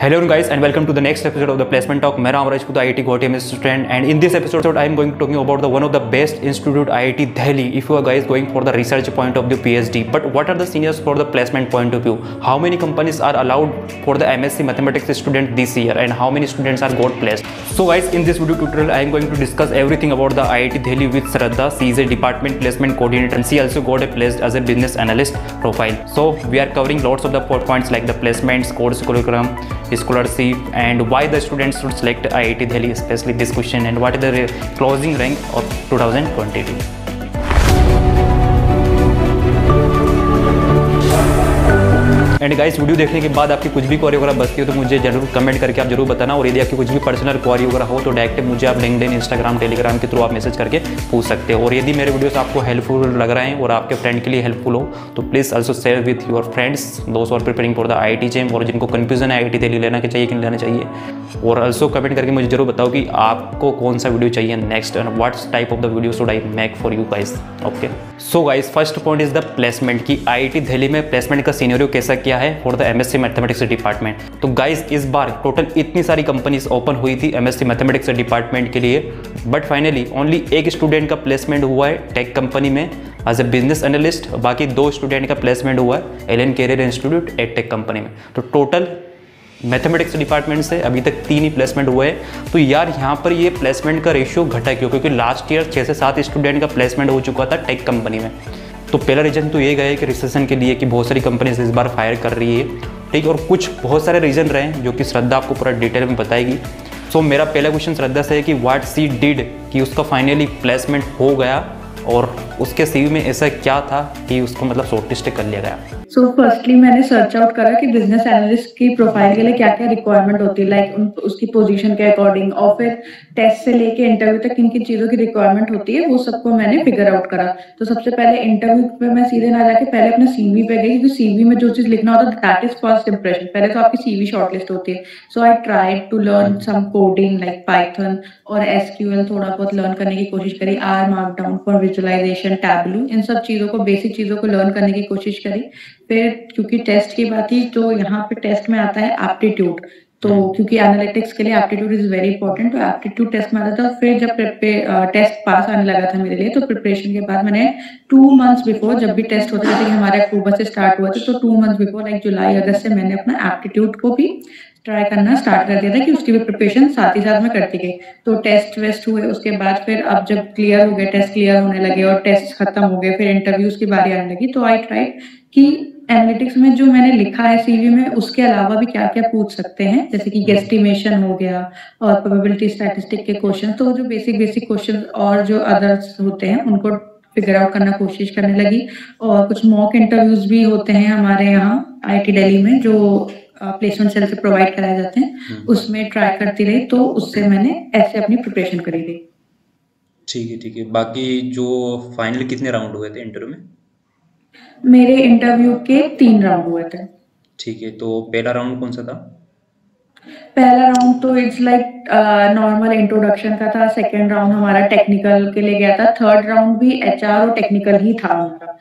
Hello guys and welcome to the next episode of the Placement Talk. मैं Ram Rajput IIT Guwahati में student and in this episode I am going to talking about the one of the best institute IIT Delhi. If you are guys going for the research point of the PhD, but what are the seniors for the placement point of view? How many companies are allowed for the MSc Mathematics student this year and how many students are got placed? So guys, in this video tutorial I am going to discuss everything about the IIT Delhi with Shraddha. She is a department placement coordinator and she also got a placed as a business analyst profile. So we are covering lots of the points like the placements, course curriculum, scholarship and why the students should select IIT Delhi, especially this question, and what is the closing rank of 2022. And guys, video देखने के बाद आपकी कुछ भी query वगैरह बचती हो तो मुझे जरूर कमेंट करके आप जरूर बताना, और यदि आपकी कुछ भी पर्सनल क्वेरी वगैरह हो तो डायरेक्ट मुझे आप लिंक्डइन, इंस्टाग्राम, टेलीग्राम के थ्रू आप मैसेज करके पूछ सकते हो। और यदि मेरे वीडियोस आपको हेल्पफुल लग रहे हैं और आपके फ्रेंड के लिए हेल्पफुल हो तो please also share with your friends दोस्त are preparing for the IIT JEM, और जिनको कन्फ्यूजन है IIT दिल्ली लेना चाहिए कि नहीं लेना चाहिए। और आल्सो कमेंट करके मुझे जरूर बताओ कि आपको कौन सा वीडियो चाहिए next and what type of the video should I make for you guys. Okay, so guys, first point is the placement की IIT दिल्ली में प्लेसमेंट का सिनेरियो कैसा क्या है for the MSc mathematics department. तो गाइस, इस बार total इतनी सारी कंपनीज ओपन हुई थी MSc मैथमेटिक्स डिपार्टमेंट के लिए, बट फाइनली ओनली एक स्टूडेंट का प्लेसमेंट हुआ है टेक कंपनी में एज ए बिजनेस एनालिस्ट, बाकी 2 स्टूडेंट का प्लेसमेंट हुआ है Allen career institute tech company में। तो टोटल मैथमेटिक्स डिपार्टमेंट से अभी तक 3 ही प्लेसमेंट हुए हैं। तो यार यहाँ पर ये प्लेसमेंट का रेशियो घटा क्यों? क्योंकि लास्ट ईयर 6 से 7 स्टूडेंट का प्लेसमेंट हो चुका था टेक कंपनी में। तो पहला रीज़न तो ये गया है कि रिसेशन के लिए कि बहुत सारी कंपनीज इस बार फायर कर रही है, ठीक। और कुछ बहुत सारे रीज़न रहे हैं जो कि श्रद्धा आपको पूरा डिटेल में बताएगी। सो मेरा पहला क्वेश्चन श्रद्धा से है कि व्हाट सी डिड कि उसका फाइनली प्लेसमेंट हो गया, और उसके CV में ऐसा क्या था कि उसको मतलब शॉर्टलिस्ट कर लिया गया। सो फर्स्टली मैंने सर्च आउट करा कि बिजनेस एनालिस्ट की प्रोफाइल के लिए क्या क्या रिक्वायरमेंट होती है, लाइक उसकी पोजीशन के अकॉर्डिंग, और फिर टेस्ट से लेके इंटरव्यू तक किन किन चीज़ों की रिक्वायरमेंट होती है वो सबको मैंने फिगर आउट करा। तो सबसे पहले इंटरव्यू पे मैं सीधे ना जाके पहले अपने CV पे गई, क्योंकि CV में जो चीज़ लिखना होता है दैट इज फर्स्ट इंप्रेशन। पहले तो आपकी CV शॉर्टलिस्ट होती है। So I tried to learn some coding like Python और SQL थोड़ा बहुत लर्न करने की कोशिश करी, R markdown for visualization, Tableau, इन सब चीज़ों को, बेसिक चीज़ों को लर्न करने की कोशिश करी। फिर क्योंकि टेस्ट की बात थी तो यहाँ पे टेस्ट में आता है एप्टीट्यूड, तो क्योंकि एनालिटिक्स के लिए एप्टीट्यूड इज वेरी इंपॉर्टेंट, तो एप्टीट्यूड टेस्ट में आता था। फिर जब टेस्ट पास आने लगा था मेरे लिए, तो प्रिपरेशन के बाद मैंने 2 मंथ्स बिफोर, जब भी टेस्ट होते थे कि हमारे अक्टूबर से स्टार्ट हुआ था, तो 2 मंथ्स बिफोर लाइक जुलाई अगस्त से मैंने अपना एप्टीट्यूड को भी ट्राई करना स्टार्ट कर दिया था कि उसकी भी प्रिपरेशन साथ ही साथ में करती गई। तो टेस्ट वेस्ट हुए, उसके बाद फिर अब जब क्लियर हो गए, टेस्ट क्लियर होने लगे और टेस्ट खत्म हो गए, फिर इंटरव्यूज की बारी आने लगी, तो आई ट्राइड कि एनालिटिक्स में जो मैंने लिखा है CV में उसके अलावा भी क्या क्या पूछ सकते हैं, जैसे कि एस्टिमेशन हो गया और प्रोबेबिलिटी स्टैटिस्टिक के क्वेश्चन, तो जो बेसिक क्वेश्चन और जो अदर्स होते हैं उनको फिगर आउट करना कोशिश करने लगी। और कुछ मॉक इंटरव्यूज भी होते हैं हमारे यहाँ IIT दिल्ली में जो प्लेसमेंट सेल से प्रोवाइड कराए जाते हैं, उसमें ट्राई करती रही, तो उससे मैंने ऐसे अपनी प्रिपरेशन करी थी। ठीक है। बाकी जो फाइनल कितने राउंड हुए थे इंटरव्यू में? मेरे इंटरव्यू के 3 राउंड हुए थे। ठीक है, तो पहला राउंड कौन सा था? पहला राउंड तो इट्स लाइक नॉर्मल इंट्रोडक्शन का था। सेकंड राउंड हमारा टेक्निकल के लिए गया था। थर्ड राउंड भी HR और टेक्निकल ही था हमारा,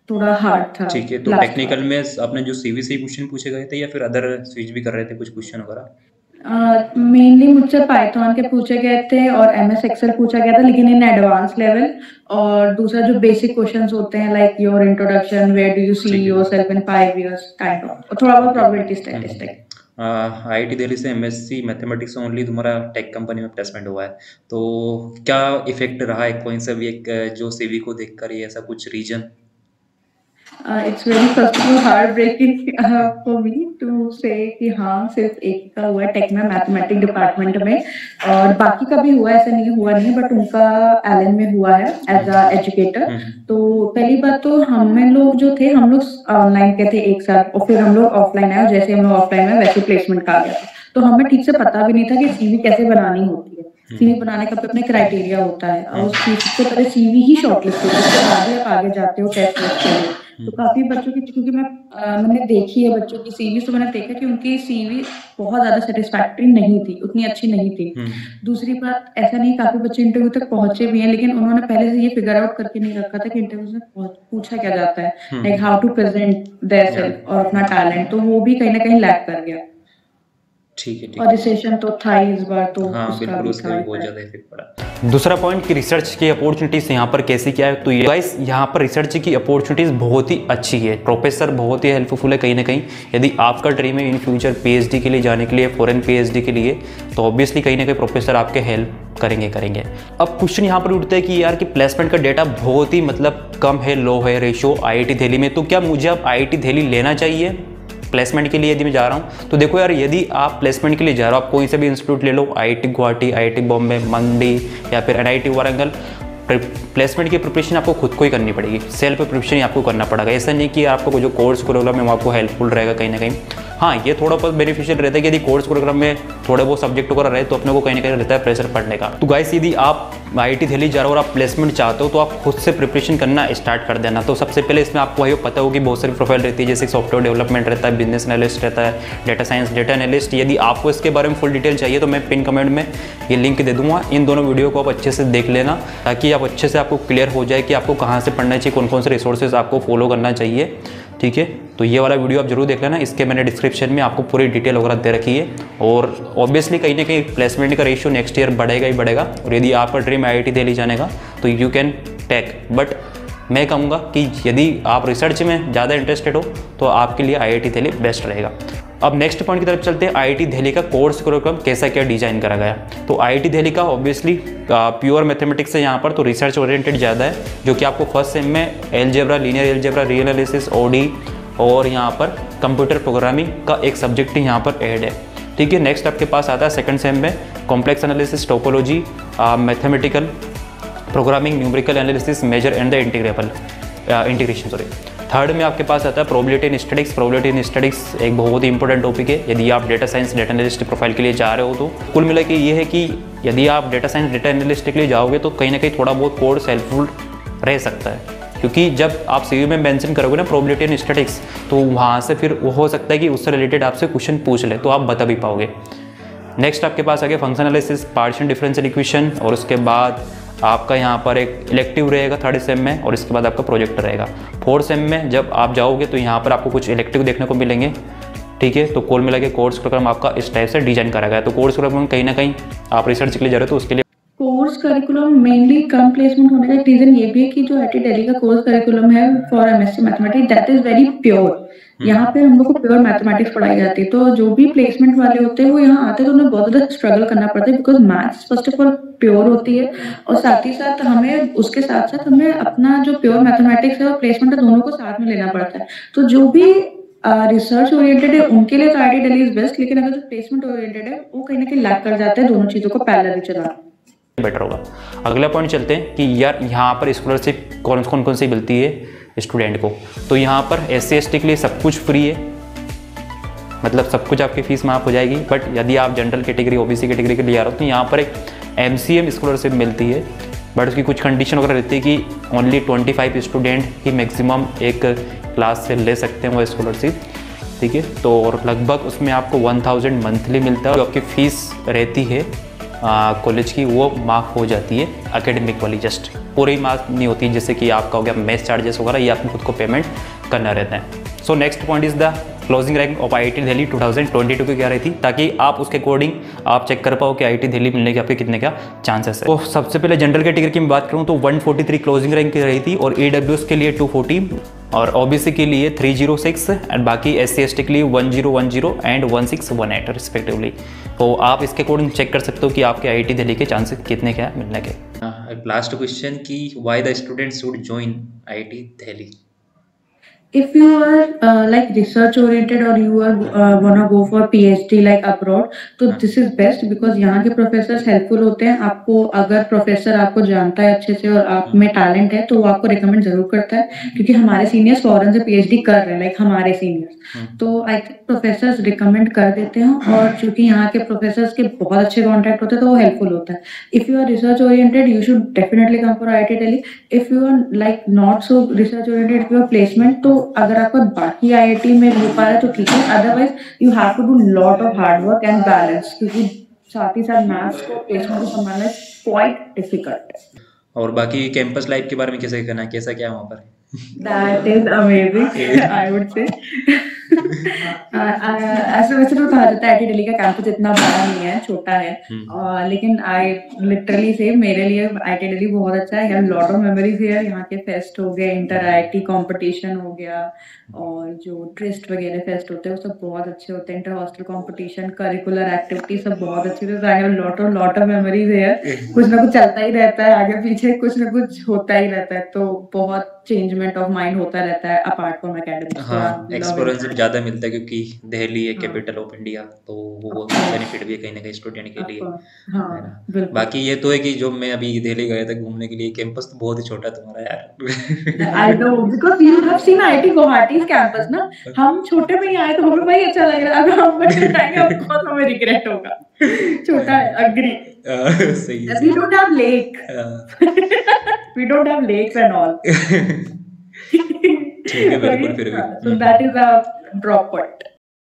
थोड़ा हार्ड था। ठीक है, तो टेक्निकल में आपने जो CV से क्वेश्चन पूछे गए थे या फिर अदर स्विच भी कर रहे थे कुछ क्वेश्चन वगैरह? मेनली मुझसे पाइथन के पूछे गए थे और MS एक्सेल पूछा गया था, लेकिन इन एडवांस लेवल। और दूसरा जो बेसिक क्वेश्चंस होते हैं like your introduction, where do you see yourself in 5 years, kind of, और थोड़ा बहुत प्रोबेबिलिटी स्टैटिस्टिक्स। IIT दिल्ली से MSc मैथमेटिक्स ओनली तुम्हारा टेक कंपनी में प्लेसमेंट हुआ है, तो क्या इफेक्ट रहा है कोई सा भी एक जो CV को देखकर, ये ऐसा कुछ reason? It's very first of all heart breaking for me to say कि हाँ सिर्फ एक का हुआ है टेक में, मैथमेटिक्स डिपार्टमेंट में, और बाकी का भी हुआ, ऐसा नहीं हुआ नहीं, बट उनका एलन में हुआ है एज अ एजुकेटर। तो पहली बात तो हमें लोग जो थे, हम लोग ऑनलाइन के थे एक साथ, और फिर हम लोग ऑफलाइन आए, और जैसे हम लोग ऑफलाइन आए वैसे प्लेसमेंट का आ गया। तो हमें ठीक से पता भी नहीं था कि CV कैसे बनानी होती है। CV बनाने का अपने क्राइटेरिया होता है, और उस चीज से पहले CV ही शॉर्टलिस्ट होती है, उसके बाद ही आप आगे जाते हो टेस्ट के लिए। तो काफी बच्चों की, क्योंकि मैंने देखी है बच्चों की CV, तो मैंने देखा कि उनकी CV बहुत ज्यादा सेटिस्फैक्टरी नहीं थी, उतनी अच्छी नहीं थी। दूसरी बात, ऐसा नहीं, काफी बच्चे इंटरव्यू तक पहुंचे भी हैं, लेकिन उन्होंने पहले से ये फिगर आउट करके नहीं रखा था कि इंटरव्यू में पूछा क्या जाता है, like how to present their self और अपना टैलेंट, तो वो भी कहीं ना कहीं लैक कर गया। ठीक है, ठीक और है। रिसेशन तो था ही इस बार, तो हाँ उसका बिल्कुल, भी उसका था भी ही बहुत पड़ा। ज़्यादा इफेक्ट पड़ा। दूसरा पॉइंट कि रिसर्च की अपॉर्चुनिटीज़ यहाँ पर कैसी क्या है, तो ये गाइस यहाँ पर रिसर्च की अपॉर्चुनिटीज़ बहुत ही अच्छी है, प्रोफेसर बहुत ही हेल्पफुल है कहीं ना कहीं। यदि आपका ड्रीम है इन फ्यूचर पीएचडी के लिए जाने के लिए, फॉरेन पीएचडी के लिए, तो ऑब्वियसली कहीं ना कहीं प्रोफेसर आपके हेल्प करेंगे। अब क्वेश्चन यहाँ पर उठता है कि यार कि प्लेसमेंट का डेटा बहुत ही मतलब कम है, लो है रेशो आईआईटी दिल्ली में, तो क्या मुझे अब आईआईटी दिल्ली लेना चाहिए प्लेसमेंट के लिए यदि मैं जा रहा हूँ? तो देखो यार, यदि आप प्लेसमेंट के लिए जा रहे हो, आप कोई से भी इंस्टीट्यूट ले लो, आईआईटी गुवाहाटी, आईआईटी बॉम्बे, मंडी या फिर एनआईटी वारंगल, प्लेसमेंट की प्रिपरेशन आपको खुद को ही करनी पड़ेगी, सेल्फ प्रिपरेशन ही आपको करना पड़ेगा। ऐसा नहीं कि आपको जो कोर्स प्रोग्राम है वो आपको हेल्पफुल रहेगा कहीं ना कहीं। हाँ, ये थोड़ा बहुत बेनिफिशियल रहता है कि यदि कोर्स प्रोग्राम में थोड़े बहुत सब्जेक्ट वगैरह रहे तो अपने को कहीं ना कहीं रहता है प्रेशर पढ़ने का। तो गाइस, यदि आप आईआईटी दिल्ली जा रहे हो और आप प्लेसमेंट चाहते हो तो आप खुद से प्रिपरेशन करना स्टार्ट कर देना। तो सबसे पहले इसमें आपको वही पता होगी बहुत सारी प्रोफाइल रहती है, जैसे सॉफ्टवेयर डेवलपमेंट रहता है, बिजनेस एनालिस्ट रहता है, डेटा साइंस, डेटा एनालिस्ट। यदि आपको इसके बारे में फुल डिटेल चाहिए तो मैं पिन कमेंट में ये लिंक दे दूंगा। इन दोनों वीडियो को आप अच्छे से देख लेना ताकि आप अच्छे से आपको क्लियर हो जाए कि आपको कहाँ से पढ़ना चाहिए, कौन कौन से रिसोर्सेज आपको फॉलो करना चाहिए। ठीक है, तो ये वाला वीडियो आप जरूर देख लेना, इसके मैंने डिस्क्रिप्शन में आपको पूरी डिटेल वगैरह दे रखी है। और ऑब्वियसली कहीं ना कहीं प्लेसमेंट का रेशियो नेक्स्ट ईयर बढ़ेगा ही बढ़ेगा। और यदि आपका ड्रीम आईआईटी दिल्ली जाने का तो यू कैन टेक, बट मैं कहूँगा कि यदि आप रिसर्च में ज़्यादा इंटरेस्टेड हो तो आपके लिए आईआईटी दिल्ली बेस्ट रहेगा। अब नेक्स्ट पॉइंट की तरफ चलते हैं, आईआईटी दिल्ली का कोर्स प्रोग्राम कैसा क्या डिजाइन करा गया। तो आईआईटी दिल्ली का ऑब्वियसली प्योर मैथमेटिक्स है यहाँ पर, तो रिसर्च ओरिएंटेड ज़्यादा है, जो कि आपको फर्स्ट सेम में algebra, linear algebra, real analysis, ODE और यहाँ पर कंप्यूटर प्रोग्रामिंग का एक सब्जेक्ट ही यहाँ पर ऐड है। ठीक है, नेक्स्ट आपके पास आता है सेकंड सेम में complex analysis, topology, mathematical programming, numerical analysis, measure and the integration sorry. Third में आपके पास आता है probability in statistics. Probability in statistics एक बहुत ही इंपॉर्टेंट टॉपिक है यदि आप data science, data analyst profile के लिए जा रहे हो। तो कुल मिला के ये है कि यदि आप डेटा साइंस, डेटा एनालिस्ट के लिए जाओगे तो कहीं ना कहीं थोड़ा बहुत कोर्स हेल्पफुल रह सकता है, क्योंकि जब आप सीवी में मेंशन करोगे ना प्रोबेबिलिटी इन स्टैटिस्टिक्स, तो वहाँ से फिर वो हो सकता है कि उससे रिलेटेड आपसे क्वेश्चन पूछ ले तो आप बता भी पाओगे। नेक्स्ट आपके पास आ गया function analysis, partial differential equation, और उसके बाद आपका यहाँ पर एक इलेक्टिव रहेगा थर्ड सेम में, और इसके बाद आपका प्रोजेक्ट रहेगा। फोर्थ सेम में जब आप जाओगे तो यहाँ पर आपको कुछ इलेक्टिव देखने को मिलेंगे। ठीक है, तो कुल मिला के कोर्स प्रोग्राम आपका इस टाइप से डिजाइन करा गया है। तो कोर्स प्रोग्राम कहीं ना कहीं आप रिसर्च के लिए जा रहे हो तो उसके लिए कोर्स करिकुलम मेनली कम प्लेसमेंट होने का एक रीजन ये भी है कि जो आईआईटी दिल्ली का कोर्स करिकुलम है for MSc mathematics, that is very pure. यहाँ पे हम लोग को प्योर मैथमेटिक्स पढ़ाई जाती है, तो जो भी प्लेसमेंट वाले होते हैं वो यहाँ आते हैं तो उन्हें बहुत ज़्यादा स्ट्रगल करना पड़ता है, because maths first of all pure होती है, और साथ ही साथ हमें उसके साथ साथ हमें अपना जो प्योर मैथमेटिक्स है और प्लेसमेंट है दोनों को साथ में लेना पड़ता है। तो जो भी रिसर्च ओरिएंटेड है उनके लिए तो आईआईटी दिल्ली इज बेस्ट, लेकिन अगर जो प्लेसमेंट ओरिएंटेड है वो कहीं ना कहीं लैग कर जाते हैं दोनों चीज़ों को पैरेलल चलाना। बेटर होगा। अगला पॉइंट चलते हैं कि यार यहाँ पर स्कॉलरशिप कौन सी मिलती है स्टूडेंट को। तो यहाँ पर SC/ST के लिए सब कुछ फ्री है, मतलब सब कुछ आपकी फीस माफ हो जाएगी। बट यदि आप जनरल कैटेगरी, OBC कैटेगरी के लिए आ रहे हो तो यहाँ पर एक MCM स्कॉलरशिप मिलती है, बट उसकी कुछ कंडीशन वगैरह रहती है कि ओनली 25 स्टूडेंट ही मैक्सिमम एक क्लास से ले सकते हैं वो स्कॉलरशिप। ठीक है, तो और लगभग उसमें आपको 1000 मंथली मिलता है, जो आपकी फ़ीस रहती है कॉलेज की वो माफ़ हो जाती है, एकेडमिक वाली जस्ट पूरी माफ नहीं होती, जैसे कि आपका हो गया मेस चार्जेस वगैरह, ये आपको खुद को पेमेंट करना रहता है। So next point is the closing rank of IIT Delhi 2022 की क्या रही थी, ताकि आप उसके अकॉर्डिंग आप चेक कर पाओ कि आईआईटी दिल्ली मिलने के आपके कितने क्या चांसेस है। तो सबसे पहले जनरल कैटेगरी की मैं बात करूँ तो 143 क्लोजिंग रैंक की रही थी, और AWS के लिए 240 और OBC के लिए 306 एंड बाकी SC/ST के लिए 1010 एंड 1618 रिस्पेक्टिवली। तो आप इसके अकॉर्डिंग चेक कर सकते हो कि आपके आईआईटी दिल्ली के चांसेस कितने क्या मिलने के। लास्ट क्वेश्चन कि why the student should join IIT Delhi. If you are like research oriented or you are wanna go for PhD like abroad, तो this is best because यहाँ के प्रोफेसर हेल्पफुल होते हैं आपको। अगर प्रोफेसर आपको जानता है अच्छे से और आप में टैलेंट है तो वो आपको रिकमेंड जरूर करता है, क्योंकि हमारे सीनियर्स फॉरेन से PhD कर रहे हैं, लाइक हमारे सीनियर्स, तो आई थिंक प्रोफेसर्स रिकमेंड कर देते हैं। और चूंकि यहाँ के प्रोफेसर्स के बहुत अच्छे कॉन्टैक्ट होते हैं तो वो हेल्पफुल होता है। If you are research oriented you should definitely come for IIT Delhi. If you are like not so research oriented, if you are placement, तो अगर आपको बाकी आईआईटी में हो पा रहा है तो ठीक है, otherwise you have to do lot of hard work and balance, क्योंकि साथ ही साथ मैथ्स को प्लेसमेंट को संभालना क्वाइट डिफिकल्ट है। और बाकी कैंपस लाइफ के बारे में कैसे कहना है, कैसा क्या है वहाँ पर? That is amazing, I would say. ऐसे वैसे तो कहा जाता है आईटी दिल्ली का कैंपस इतना बड़ा नहीं है, छोटा है, लेकिन आई लिटरली से मेरे लिए आईटी दिल्ली बहुत अच्छा है। लॉट ऑफ मेमोरीज है, यहाँ के फेस्ट हो गए, इंटर आईटी कंपटीशन हो गया, और जो ट्रिस्ट वगैरह फेस्ट होते हैं वो सब बहुत अच्छे होते हैं। Inter hostel competition, curricular activity सब बहुत अच्छी होती है। I have lot of memories है। कुछ ना कुछ चलता ही रहता है, आगे पीछे कुछ ना कुछ होता ही रहता है, तो बहुत चेंजमेंट ऑफ माइंड होता रहता है अपार्ट फ्रॉम एकेडमिक्स। हाँ, एक्सपोरेंस ज़्यादा मिलता है क्योंकि दिल्ली है कैपिटल ऑफ इंडिया, तो वो बेनिफिट भी है कहीं ना कहीं स्टूडेंट के लिए, है ना। बाकी ये तो है कि जो मैं अभी दिल्ली गया था घूमने के लिए, कैंपस तो बहुत ही छोटा तुम्हारा यार। I know, because you have seen IT Guwahati campus ना, हम छोटे में ही आए तो हमें भाई अच्छा लग रहा है, अगर हम बड़े जाएंगे ऑफ कोर्स हमें रिग्रेट होगा। छोटा है, एग्री। सही है। We don't have lake. We don't have lakes and all. ठीक है, बिल्कुल, फिर भी So that is a drop point.